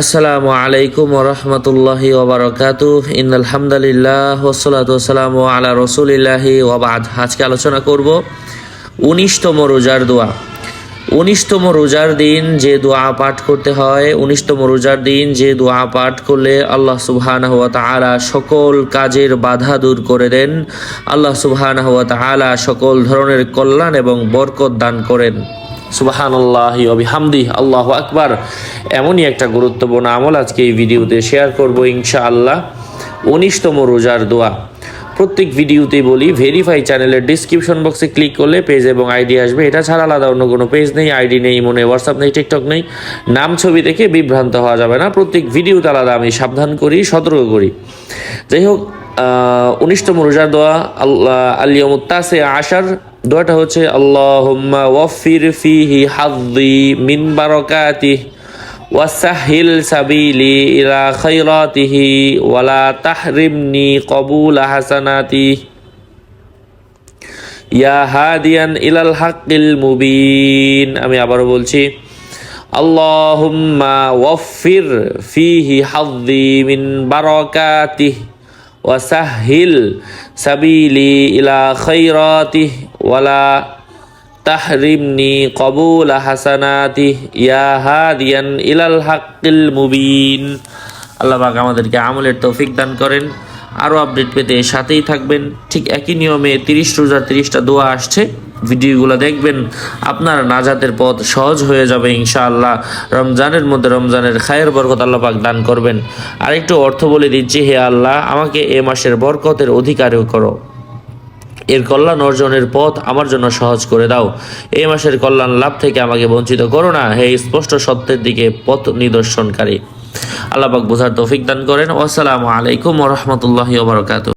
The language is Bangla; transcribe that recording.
আসসালামু আলাইকুম ওয়া রাহমাতুল্লাহি ওয়া বারাকাতুহু ইন্নাল হামদালিল্লাহ ওয়াসসালাতু ওয়াসসালামু আলা রাসূলিল্লাহি ওয়া বা'দ। আজকে আলোচনা করব ১৯তম রোজার দোয়া। ১৯তম রোজার দিন যে দোয়া পাঠ করতে হয়, ১৯তম রোজার দিন যে দোয়া পাঠ করলে আল্লাহ সুবহানাহু ওয়া তাআলা সকল কাজের বাধা দূর করে দেন, আল্লাহ সুবহানাহু ওয়া তাআলা সকল ধরনের কল্যাণ এবং বরকত দান করেন। সুবহানাল্লাহি ওয়া বিহামদিহি, আল্লাহু আকবার। এমনই একটা গুরুত্বপূর্ণ আমল আজকে এই ভিডিওতে শেয়ার করব ইনশাআল্লাহ। ১৯তম রোজার দোয়া। প্রত্যেক ভিডিওতেই বলি, ভেরিফাই চ্যানেলের ডিসক্রিপশন বক্সে ক্লিক করলে পেজ এবং আইডি আসবে। এটা ছাড়া আলাদা অন্য কোনো পেজ নেই, আইডি নেই, মনে হোয়াটসঅ্যাপ নেই, টিকটক নেই। নাম ছবি দেখে বিভ্রান্ত হওয়া যাবে না। প্রত্যেক ভিডিওতে আলাদা আমি সাবধান করি, সতর্ক করি। যাই হোক, ১৯তম রোজার দোয়া আল-ইয়াউমুত তাসি আশার। দোয়াটা হচ্ছে আল্লাহুম্মা ওয়াফির ফিহি হাযযি মিন বারাকাতিহি ওয়াসাহিল সাবিলি ইলা খায়রাতিহি ওয়ালা তাহরিমনি কবুল হাসানাতিহি ইয়া হাদিয়ান ইলাল হাক্কিল মুবিন। আমি আবারও বলছি, আল্লাহুম্মা ওয়াফির ফিহি হাযযি মিন বারাকাতিহি ওয়াসাহিল সাবিলি ইলা খায়রাতিহি ওয়ালা তাহরিমনি কবুল হাসানাতিহি ইয়া হাদিয়ান ইলাল হাক্কিল মুবিন। আল্লাহ পাক আমাদেরকে আমলের তৌফিক দান করেন। আরও আপডেট পেতে সাথেই থাকবেন। ঠিক একই নিয়মে ৩০ রোজার ৩০টা দোয়া আসছে, ভিডিওগুলো দেখবেন, আপনার নাজাতের পথ সহজ হয়ে যাবে ইনশাআল্লাহ। রমজানের মধ্যে রমজানের খায়ের বরকত আল্লাহ পাক দান করবেন। আর একটু অর্থ বলে দিচ্ছি, হে আল্লাহ, আমাকে এ মাসের বরকতের অধিকারী করো, এর কল্যাণ অর্জনের পথ আমার জন্য সহজ করে দাও, এই মাসের কল্যাণ লাভ থেকে আমাকে বঞ্চিত করো না, হে স্পষ্ট সত্যের দিকে পথ নিদর্শনকারী। আল্লাহ পাক বোঝার তৌফিক দান করেন। আসসালামু আলাইকুম ওয়া রাহমাতুল্লাহি ওয়া বারাকাতুহু।